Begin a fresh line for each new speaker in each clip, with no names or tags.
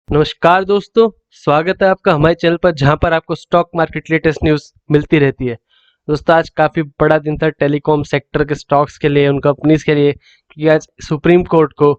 नमस्कार दोस्तों, स्वागत है आपका हमारे चैनल पर जहां पर आपको स्टॉक मार्केट लेटेस्ट न्यूज़ मिलती रहती है। दोस्तों आज काफ़ी बड़ा दिन था टेलीकॉम सेक्टर के स्टॉक्स के लिए, उन कंपनीज के लिए, क्योंकि आज सुप्रीम कोर्ट को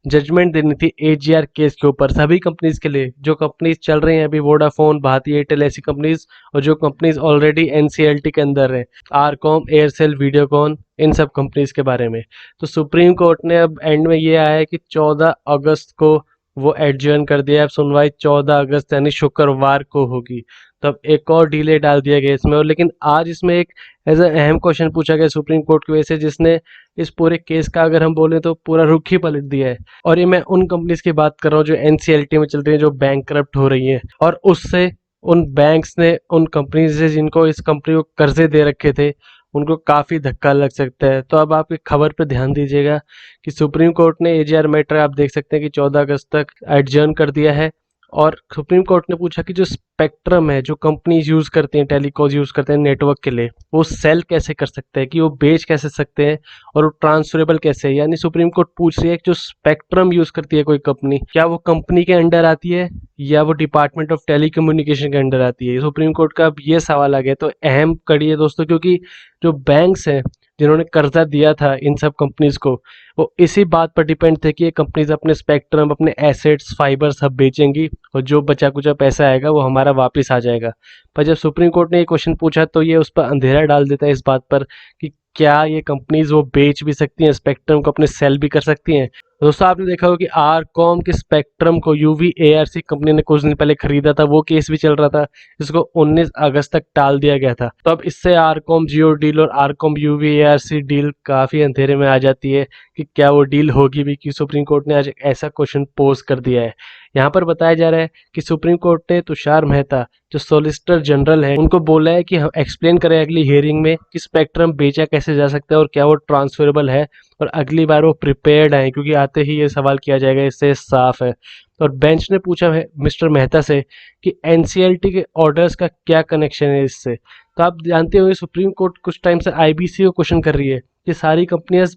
जजमेंट देनी थी एजीआर केस के ऊपर सभी कंपनीज के लिए। जो कंपनीज चल रही हैं अभी, वोडाफोन, भारती एयरटेल, ऐसी कंपनीज, और जो कंपनीज ऑलरेडी एनसीएलटी के अंदर है, आरकॉम, एयरसेल, वीडियोकॉन, इन सब कंपनीज के बारे में। तो सुप्रीम कोर्ट ने अब एंड में ये आया है कि 14 अगस्त को वो एडजर्न कर दिया है। अब सुनवाई 14 अगस्त यानी शुक्रवार को होगी। तो अब एक और डिले डाल दिया गया इसमें। और लेकिन आज इसमें एक ऐसा अहम क्वेश्चन पूछा गया सुप्रीम कोर्ट की वजह से, जिसने इस पूरे केस का अगर हम बोलें तो पूरा रुख ही पलट दिया है। और ये मैं उन कंपनीज की बात कर रहा हूँ जो एनसीएलटी में चल रही है, जो बैंकरप्ट हो रही हैं, और उससे उन बैंक्स ने उन कंपनीज से जिनको इस कंपनी को कर्जे दे रखे थे, उनको काफ़ी धक्का लग सकता है। तो अब आप एक खबर पे ध्यान दीजिएगा कि सुप्रीम कोर्ट ने एजीआर मैटर, आप देख सकते हैं कि 14 अगस्त तक एडजर्न कर दिया है। और सुप्रीम कोर्ट ने पूछा कि जो स्पेक्ट्रम है, जो कंपनीज यूज़ करती हैं, टेलीकॉम यूज़ करते हैं नेटवर्क के लिए, वो सेल कैसे कर सकते हैं, कि वो बेच कैसे सकते हैं, और वो ट्रांसफरेबल कैसे है। यानी सुप्रीम कोर्ट पूछ रही है कि जो स्पेक्ट्रम यूज़ करती है कोई कंपनी, क्या वो कंपनी के अंडर आती है या वो डिपार्टमेंट ऑफ टेलीकम्युनिकेशन के अंडर आती है। सुप्रीम कोर्ट का अब ये सवाल आ गया। तो अहम कड़ी है दोस्तों, क्योंकि जो बैंक्स हैं जिन्होंने कर्जा दिया था इन सब कंपनीज को, वो इसी बात पर डिपेंड थे कि ये कंपनीज अपने स्पेक्ट्रम, अपने एसेट्स, फाइबर सब बेचेंगी, और जो बचा कुचा पैसा आएगा वो हमारा वापस आ जाएगा। पर जब सुप्रीम कोर्ट ने ये क्वेश्चन पूछा तो ये उस पर अंधेरा डाल देता है इस बात पर कि क्या ये कंपनीज वो बेच भी सकती हैं स्पेक्ट्रम को, अपने सेल भी कर सकती हैं। दोस्तों आपने देखा होगा कि आरकॉम के स्पेक्ट्रम को यूवीएआरसी कंपनी ने कुछ दिन पहले खरीदा था, वो केस भी चल रहा था, जिसको 19 अगस्त तक टाल दिया गया था। तो अब इससे आरकॉम जियो डील और आरकॉम यूवीएआरसी डील काफ़ी अंधेरे में आ जाती है कि क्या वो डील होगी भी, कि सुप्रीम कोर्ट ने आज एक ऐसा क्वेश्चन पोज कर दिया है। यहाँ पर बताया जा रहा है कि सुप्रीम कोर्ट ने तुषार मेहता, जो सॉलिसिटर जनरल है, उनको बोला है कि हम एक्सप्लेन करें अगली हियरिंग में कि स्पेक्ट्रम बेचा कैसे जा सकता है और क्या वो ट्रांसफरेबल है, और अगली बार वो प्रिपेयर्ड हैं, क्योंकि आते ही ये सवाल किया जाएगा, इससे साफ है। और बेंच ने पूछा है मिस्टर मेहता से कि एनसीएलटी के ऑर्डर्स का क्या कनेक्शन है इससे। तो आप जानते होंगे सुप्रीम कोर्ट कुछ टाइम से आईबीसी को क्वेश्चन कर रही है कि सारी कंपनियां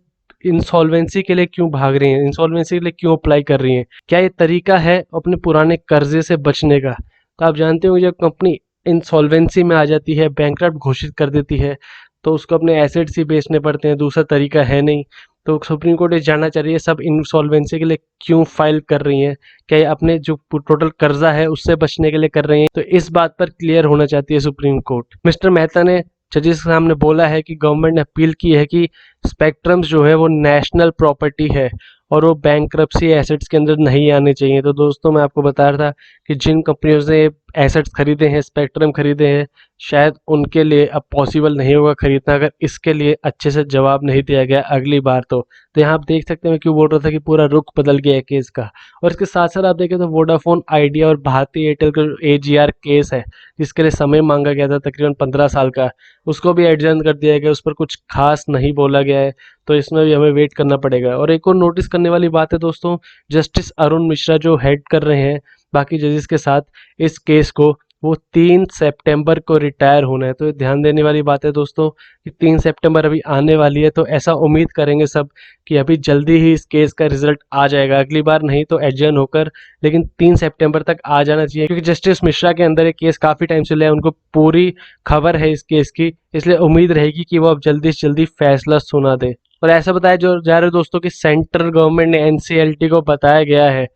इंसॉल्वेंसी के लिए क्यों भाग रही हैं, इंसॉल्वेंसी के लिए क्यों अप्लाई कर रही हैं, क्या ये तरीका है अपने पुराने कर्जे से बचने का। तो आप जानते होंगे जब कंपनी इंसॉल्वेंसी में आ जाती है, बैंकरप्ट घोषित कर देती है, तो उसको अपने एसेट्स ही बेचने पड़ते हैं, दूसरा तरीका है नहीं। तो सुप्रीम कोर्ट ये जानना चाह रही है सब इंसॉल्वेंसी के लिए क्यों फाइल कर रही हैं, क्या ये अपने जो टोटल कर्जा है उससे बचने के लिए कर रही हैं। तो इस बात पर क्लियर होना चाहती है सुप्रीम कोर्ट। मिस्टर मेहता ने जजेस के सामने बोला है कि गवर्नमेंट ने अपील की है कि स्पेक्ट्रम्स जो है वो नेशनल प्रॉपर्टी है और वो बैंकरप्सी एसेट्स के अंदर नहीं आने चाहिए। तो दोस्तों मैं आपको बता रहा था कि जिन कंपनियों से एसेट्स खरीदे हैं, स्पेक्ट्रम खरीदे हैं, शायद उनके लिए अब पॉसिबल नहीं होगा खरीदना, अगर इसके लिए अच्छे से जवाब नहीं दिया गया अगली बार। तो यहाँ आप देख सकते हैं मैं क्यों बोल रहा था कि पूरा रुख बदल गया है केस का। और इसके साथ साथ आप देखें तो वोडाफोन आइडिया और भारती एयरटेल का एजीआर केस है, जिसके लिए समय मांगा गया था तकरीबन 15 साल का, उसको भी एडजर्न कर दिया गया। उस पर कुछ खास नहीं बोला गया है, तो इसमें भी हमें वेट करना पड़ेगा। और एक और नोटिस करने वाली बात है दोस्तों, जस्टिस अरुण मिश्रा जो हेड कर रहे हैं बाकी जजेस के साथ इस केस को, वो 3 सितंबर को रिटायर होना है। तो ये ध्यान देने वाली बात है दोस्तों कि 3 सितंबर अभी आने वाली है। तो ऐसा उम्मीद करेंगे सब कि अभी जल्दी ही इस केस का रिजल्ट आ जाएगा, अगली बार नहीं तो एडजर्न होकर, लेकिन 3 सितंबर तक आ जाना चाहिए, क्योंकि जस्टिस मिश्रा के अंदर ये केस काफ़ी टाइम से लिया है, उनको पूरी खबर है इस केस की, इसलिए उम्मीद रहेगी कि वो अब जल्दी से जल्दी फैसला सुना दे। और ऐसा बताया जो जा रहा है दोस्तों कि सेंट्रल गवर्नमेंट ने एनसीएलटी को बताया गया है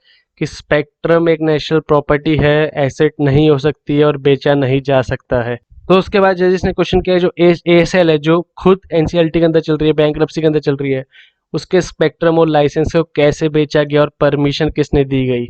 कि स्पेक्ट्रम एक नेशनल प्रॉपर्टी है, एसेट नहीं हो सकती है और बेचा नहीं जा सकता है। तो उसके बाद जजेस ने क्वेश्चन किया जो एएसएल है, जो खुद एनसीएलटी के अंदर चल रही है, बैंक्रप्सी के अंदर चल रही है, उसके स्पेक्ट्रम और लाइसेंस को कैसे बेचा गया और परमिशन किसने दी गई।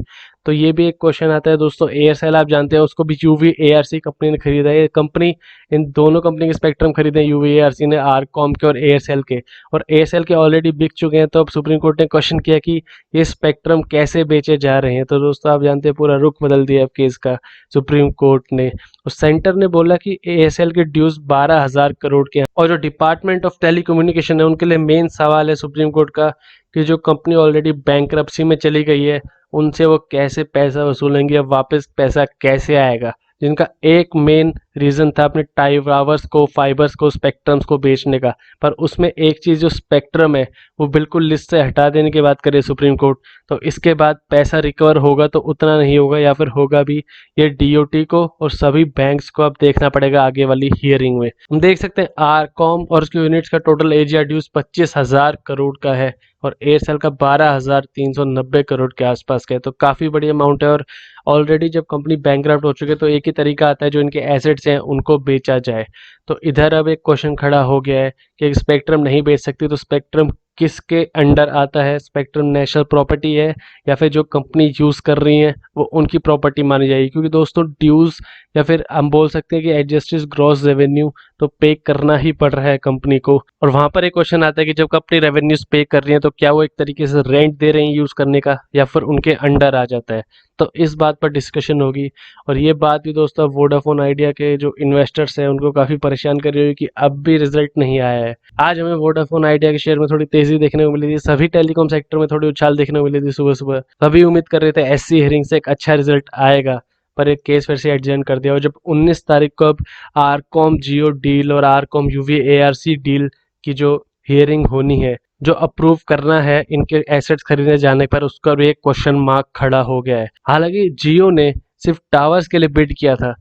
तो ये भी एक क्वेश्चन आता है दोस्तों। एयरसेल आप जानते हैं, उसको भी यूवीएआरसी कंपनी ने खरीदा है। ये कंपनी, इन दोनों कंपनी के स्पेक्ट्रम खरीदे हैं, यूवीएआरसी ने आरकॉम के और एयरसेल के, और एयरसेल के ऑलरेडी बिक चुके हैं। तो अब सुप्रीम कोर्ट ने क्वेश्चन किया कि ये स्पेक्ट्रम कैसे बेचे जा रहे हैं। तो दोस्तों आप जानते हैं पूरा रुख बदल दिया अब केस का सुप्रीम कोर्ट ने। और सेंटर ने बोला कि एएसएल के ड्यूज 12,000 करोड़ के हैं, और जो डिपार्टमेंट ऑफ टेलीकम्युनिकेशन है उनके लिए मेन सवाल है सुप्रीम कोर्ट का कि जो कंपनी ऑलरेडी बैंकरप्सी में चली गई है, उनसे वो कैसे पैसा वसूलेंगे, अब वापस पैसा कैसे आएगा। जिनका एक मेन रीज़न था अपने टावर्स को, फाइबर्स को, स्पेक्ट्रम्स को बेचने का। पर उसमें एक चीज़ जो स्पेक्ट्रम है वो बिल्कुल लिस्ट से हटा देने की बात करे सुप्रीम कोर्ट, तो इसके बाद पैसा रिकवर होगा तो उतना नहीं होगा, या फिर होगा भी ये डीओटी को और सभी बैंक्स को अब देखना पड़ेगा आगे वाली हियरिंग में। हम देख सकते हैं आरकॉम और उसके यूनिट्स का टोटल एजीआर ड्यूज 25,000 करोड़ का है और एयरसेल का 12,390 करोड़ के आसपास का है। तो काफ़ी बड़ी अमाउंट है और ऑलरेडी जब कंपनी बैंकरप्ट हो चुकी है तो एक ही तरीका आता है जो इनके एसेट्स हैं उनको बेचा जाए। तो इधर अब एक क्वेश्चन खड़ा हो गया है कि स्पेक्ट्रम नहीं बेच सकती तो स्पेक्ट्रम किसके अंडर आता है? स्पेक्ट्रम नेशनल प्रॉपर्टी है या फिर जो कंपनी यूज़ कर रही है वो उनकी प्रॉपर्टी मानी जाएगी? क्योंकि दोस्तों ड्यूज़ या फिर हम बोल सकते हैं कि एडजस्टेड ग्रॉस रेवेन्यू तो पे करना ही पड़ रहा है कंपनी को। और वहाँ पर एक क्वेश्चन आता है कि जब कंपनी रेवेन्यूज पे कर रही है तो क्या वो एक तरीके से रेंट दे रही है यूज़ करने का या फिर उनके अंडर आ जाता है? तो इस बात पर डिस्कशन होगी। और ये बात भी दोस्तों वोडाफोन आइडिया के जो इन्वेस्टर्स हैं उनको काफ़ी परेशान कर रही होगी कि अब भी रिजल्ट नहीं आया है। आज हमें वोडाफोन आइडिया के शेयर में थोड़ी तेजी देखने को मिली थी, सभी टेलीकॉम सेक्टर में थोड़ी उछाल देखने को मिली थी सुबह सुबह। सभी उम्मीद कर रहे थे एससी हियरिंग से एक अच्छा रिजल्ट आएगा, पर एक केस फिर से एडजर्न कर दिया। और जब 19 तारीख को अब आरकॉम जियो डील और आरकॉम यूवी एआरसी डील की जो हियरिंग होनी है, जो अप्रूव करना है इनके एसेट्स खरीदने जाने पर, उसका भी एक क्वेश्चन मार्क खड़ा हो गया है। हालांकि जियो ने सिर्फ टावर्स के लिए बिड किया था,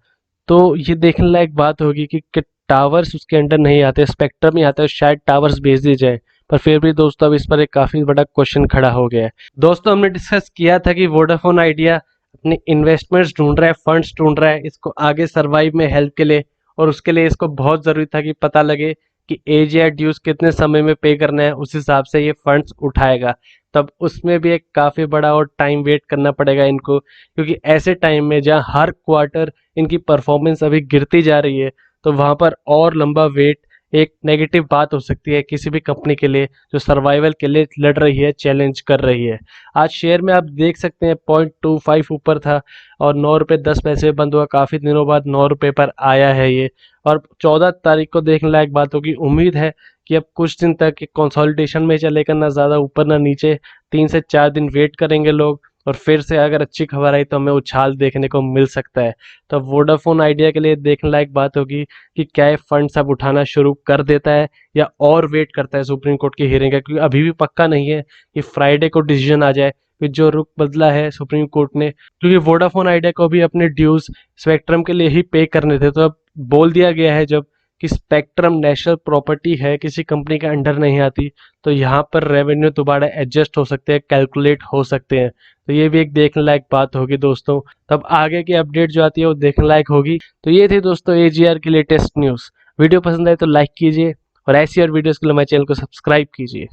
तो ये देखने लायक बात होगी कि टावर्स उसके अंडर नहीं आते, स्पेक्ट्रम ही आता है, शायद टावर्स भेज दिए जाए। पर फिर भी दोस्तों अब इस पर एक काफी बड़ा क्वेश्चन खड़ा हो गया है। दोस्तों हमने डिस्कस किया था कि वोडाफोन आइडिया अपने इन्वेस्टमेंट्स ढूंढ रहा है, फंड्स ढूंढ रहा है इसको आगे सर्वाइव में हेल्प के लिए, और उसके लिए इसको बहुत जरूरी था कि पता लगे कि एजीआर ड्यूज कितने समय में पे करना है, उस हिसाब से ये फंड्स उठाएगा। तब उसमें भी एक काफ़ी बड़ा और टाइम वेट करना पड़ेगा इनको, क्योंकि ऐसे टाइम में जहाँ हर क्वार्टर इनकी परफॉर्मेंस अभी गिरती जा रही है तो वहाँ पर और लंबा वेट एक नेगेटिव बात हो सकती है किसी भी कंपनी के लिए जो सर्वाइवल के लिए लड़ रही है, चैलेंज कर रही है। आज शेयर में आप देख सकते हैं 0.25 ऊपर था और 9 रुपये 10 पैसे बंद हुआ, काफ़ी दिनों बाद 9 रुपये पर आया है ये। और 14 तारीख को देखने लायक बात होगी। उम्मीद है कि अब कुछ दिन तक कंसोलिडेशन में चलेगा, ना ज़्यादा ऊपर ना नीचे, 3 से 4 दिन वेट करेंगे लोग और फिर से अगर अच्छी खबर आई तो हमें उछाल देखने को मिल सकता है। तो वोडाफोन आइडिया के लिए देखने लायक बात होगी कि क्या ये फंड्स अब उठाना शुरू कर देता है या और वेट करता है सुप्रीम कोर्ट की हियरिंग का, क्योंकि अभी भी पक्का नहीं है कि फ्राइडे को डिसीजन आ जाए कि जो रुख बदला है सुप्रीम कोर्ट ने, क्योंकि वोडाफोन आइडिया को भी अपने ड्यूज स्पेक्ट्रम के लिए ही पे करने थे। तो अब बोल दिया गया है जब कि स्पेक्ट्रम नेशनल प्रॉपर्टी है, किसी कंपनी के अंडर नहीं आती, तो यहाँ पर रेवेन्यू दोबारा एडजस्ट हो सकते हैं, कैलकुलेट हो सकते हैं। तो ये भी एक देखने लायक बात होगी दोस्तों। तब आगे की अपडेट जो आती है वो देखने लायक होगी। तो ये थी दोस्तों एजीआर की लेटेस्ट न्यूज़। वीडियो पसंद आए तो लाइक कीजिए और ऐसी और वीडियोस के लिए हमारे चैनल को सब्सक्राइब कीजिए।